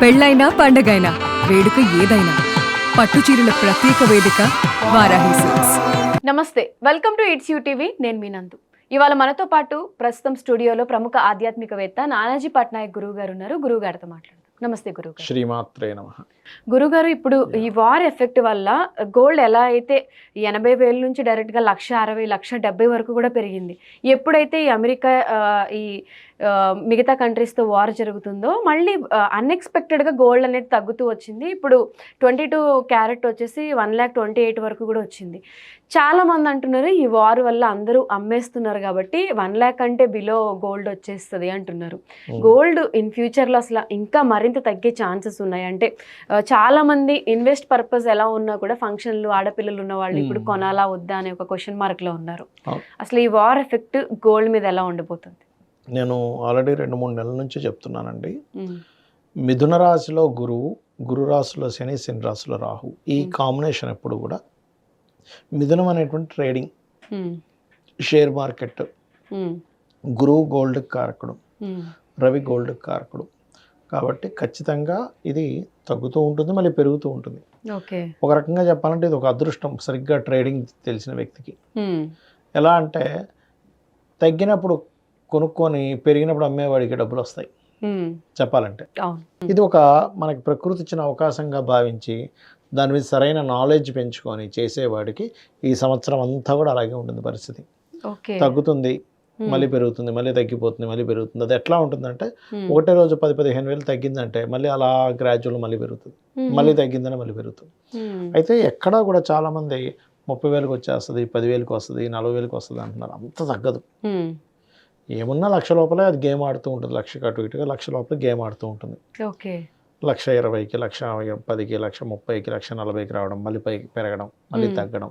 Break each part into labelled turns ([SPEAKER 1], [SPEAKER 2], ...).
[SPEAKER 1] పెళ్ళైనా పండగైనా వేడుక ఏదైనా పట్టు చీరల ప్రత్యేక వేదిక వారాహి సిల్క్స్.
[SPEAKER 2] నమస్తే, welcome to it's you TV. నేను మీ నందు. ఇవాళ మనతో పాటు ప్రస్తుతం స్టూడియోలో ప్రముఖ ఆధ్యాత్మికవేత్త నానాజీ పట్నాయక్ గురువు గారు ఉన్నారు. గురువు గారితో మాట్లాడదాం. నమస్తే గురువు గారు.
[SPEAKER 3] శ్రీమాత్రే నమః.
[SPEAKER 2] గురుగారు, ఇప్పుడు ఈ వార్ ఎఫెక్ట్ వల్ల గోల్డ్ ఎలా అయితే 80,000 నుంచి డైరెక్ట్గా 1,60,000, 1,70,000 వరకు కూడా పెరిగింది. ఎప్పుడైతే ఈ అమెరికా ఈ మిగతా కంట్రీస్తో వార్ జరుగుతుందో మళ్ళీ అన్ఎక్స్పెక్టెడ్గా గోల్డ్ అనేది తగ్గుతూ వచ్చింది. ఇప్పుడు 22 క్యారెట్ వచ్చేసి 1,28,000 వరకు కూడా వచ్చింది. చాలా మంది అంటున్నారు ఈ వార్ వల్ల అందరూ అమ్మేస్తున్నారు కాబట్టి 1,00,000 అంటే బిలో గోల్డ్ వచ్చేస్తుంది అంటున్నారు. గోల్డ్ ఇన్ ఫ్యూచర్లో అసలు ఇంకా మరింత తగ్గే ఛాన్సెస్ ఉన్నాయి. అంటే చాలా మంది ఇన్వెస్ట్ పర్పస్ ఎలా ఉన్నా కూడా ఫంక్షన్లు, ఆడపిల్లలు ఉన్న వాళ్ళు ఇప్పుడు కొనాలా వద్దా అనే ఒక క్వశ్చన్ మార్క్లో ఉన్నారు. అసలు ఈ వార్ ఎఫెక్ట్ గోల్డ్ మీద ఎలా ఉండబోతుంది?
[SPEAKER 3] నేను ఆల్రెడీ 2-3 నెలల నుంచి చెప్తున్నానండి. మిథున రాశిలో గురువు, గురు రాశిలో శని, శని రాశిలో రాహు, ఈ కాంబినేషన్ ఎప్పుడు కూడా మిథునం అనేటువంటి ట్రేడింగ్, షేర్ మార్కెట్, గురువు గోల్డ్ కారకుడు, రవి గోల్డ్ కారకుడు. కాబట్టి ఖచ్చితంగా ఇది తగ్గుతూ ఉంటుంది, మళ్ళీ పెరుగుతూ ఉంటుంది. ఒక రకంగా చెప్పాలంటే ఇది ఒక అదృష్టం సరిగ్గా ట్రేడింగ్ తెలిసిన వ్యక్తికి. ఎలా అంటే తగ్గినప్పుడు కొనుక్కొని పెరిగినప్పుడు అమ్మేవాడికి డబ్బులు వస్తాయి చెప్పాలంటే. ఇది ఒక మనకి ప్రకృతి ఇచ్చిన అవకాశంగా భావించి దాని మీద సరైన నాలెడ్జ్ పెంచుకొని చేసేవాడికి ఈ సంవత్సరం అంతా కూడా అలాగే ఉంటుంది పరిస్థితి. తగ్గుతుంది, మళ్ళీ పెరుగుతుంది, మళ్ళీ తగ్గిపోతుంది, మళ్ళీ పెరుగుతుంది. అది ఎట్లా ఉంటుందంటే ఒకటే రోజు 10-15 వేలు తగ్గిందంటే మళ్ళీ అలా గ్రాడ్యువల్ మళ్ళీ పెరుగుతుంది, మళ్ళీ తగ్గిందని మళ్ళీ పెరుగుతుంది. అయితే ఎక్కడా కూడా చాలా మంది 30,000కి వచ్చేస్తుంది, 10,000కి వస్తుంది, 40,000కి వస్తుంది అంటున్నారు. అంత తగ్గదు. ఏమున్నా 1,00,000 లోపలే అది గేమ్ ఆడుతూ ఉంటుంది. 1,00,000 అటు ఇటుగా 1,00,000 లోపల గేమ్ ఆడుతూ ఉంటుంది. 1,20,000కి, 1,10,000కి, 1,30,000కి, 1,40,000కి రావడం, మళ్ళీ పైకి పెరగడం, మళ్ళీ తగ్గడం.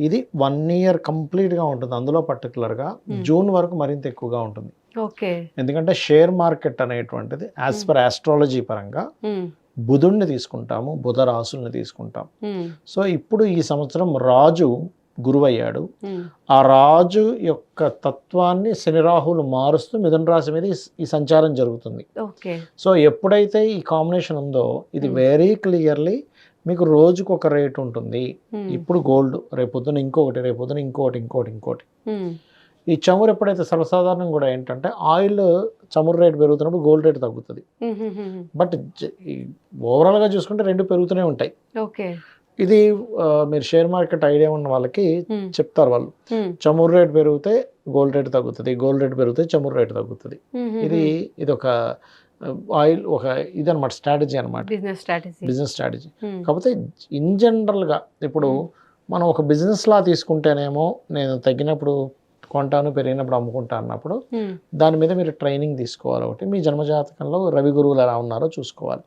[SPEAKER 3] ఇది 1 ఇయర్ కంప్లీట్గా ఉంటుంది. అందులో పర్టికులర్గా జూన్ వరకు మరింత ఎక్కువగా ఉంటుంది. ఎందుకంటే షేర్ మార్కెట్ అనేటువంటిది యాజ్ పర్ ఆస్ట్రాలజీ పరంగా బుధుడిని తీసుకుంటాము, బుధ రాశుల్ని తీసుకుంటాం. సో ఇప్పుడు ఈ సంవత్సరం రాజు గురువయ్యాడు. ఆ రాజు యొక్క తత్వాన్ని శని రాహులు మారుస్తూ మిథున రాశి మీద ఈ సంచారం జరుగుతుంది. సో ఎప్పుడైతే ఈ కాంబినేషన్ ఉందో ఇది వెరీ క్లియర్లీ మీకు రోజుకు ఒక రేట్ ఉంటుంది. ఇప్పుడు గోల్డ్, రేపొద్దున ఇంకొకటి, రేపొద్దున ఇంకోటి. ఈ చమురు ఎప్పుడైతే సర్వసాధారణం కూడా ఏంటంటే ఆయిల్ చమురు రేటు పెరుగుతున్నప్పుడు గోల్డ్ రేటు తగ్గుతుంది. బట్ ఓవరాల్గా చూసుకుంటే రెండు పెరుగుతూనే ఉంటాయి. ఇది మీరు షేర్ మార్కెట్ ఐడియా ఉన్న వాళ్ళకి చెప్తారు వాళ్ళు. చమురు రేటు పెరిగితే గోల్డ్ రేటు తగ్గుతుంది, గోల్డ్ రేటు పెరిగితే చమురు రేటు తగ్గుతుంది. ఇది ఒక ఆయిల్ ఒక ఇదనమాట, స్ట్రాటజీ అనమాట, బిజినెస్ స్ట్రాటజీ. కాకపోతే ఇన్ జనరల్గా ఇప్పుడు మనం ఒక బిజినెస్ లా తీసుకుంటేనేమో నేను తగ్గినప్పుడు కొంటాను, పెరిగినప్పుడు అమ్ముకుంటా అన్నప్పుడు దాని మీద మీరు ట్రైనింగ్ తీసుకోవాలి. ఒకటి మీ జన్మజాతకంలో రవి గురువులు ఎలా ఉన్నారో చూసుకోవాలి.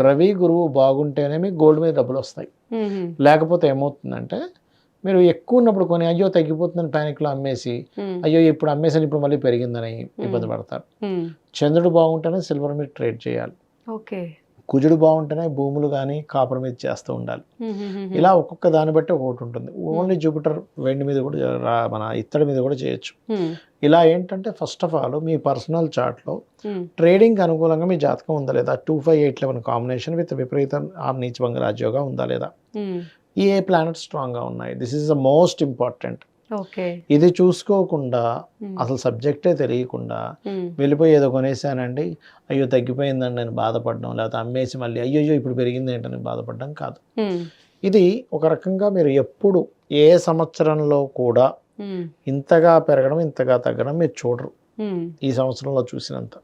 [SPEAKER 3] రవి గురువు బాగుంటేనే మీకు గోల్డ్ మీద డబ్బులు వస్తాయి. లేకపోతే ఏమవుతుందంటే మీరు ఎక్కువ ఉన్నప్పుడు కొని అయ్యో తగ్గిపోతుందని ప్యానిక్లో అమ్మేసి అయ్యో ఇప్పుడు అమ్మేసాను ఇప్పుడు మళ్ళీ పెరిగిందని ఇబ్బంది పడతారు. చంద్రుడు బాగుంటేనే సిల్వర్ మీద ట్రేడ్ చేయాలి. కుజుడు బాగుంటేనే భూములు కానీ కాపర్ మీద చేస్తూ ఉండాలి. ఇలా ఒక్కొక్క దాన్ని బట్టి ఒకటి ఉంటుంది. ఓన్లీ జూపిటర్ వెండి మీద కూడా మన ఇత్తడి మీద కూడా చేయొచ్చు. ఇలా ఏంటంటే ఫస్ట్ ఆఫ్ ఆల్ మీ పర్సనల్ చార్ట్లో ట్రేడింగ్ అనుకూలంగా మీ జాతకం ఉందా లేదా, 2-5-8-11 కాంబినేషన్ విత్ విపరీత నీచభంగ రాజ్యోగా ఉందా లేదా, ఏ ప్లానెట్ స్ట్రాంగ్గా ఉన్నాయి. This is the most important. ఇది చూసుకోకుండా అసలు సబ్జెక్టే తెలియకుండా వెళ్ళిపోయి ఏదో కొనేసానండి అయ్యో తగ్గిపోయిందండి నేను బాధపడడం, లేకపోతే అమ్మేసి మళ్ళీ అయ్యో ఇప్పుడు పెరిగింది ఏంటని బాధపడడం కాదు. ఇది ఒక రకంగా మీరు ఎప్పుడు ఏ సంవత్సరంలో కూడా ఇంతగా పెరగడం ఇంతగా తగ్గడం మీరు చూడరు ఈ సంవత్సరంలో చూసినంత.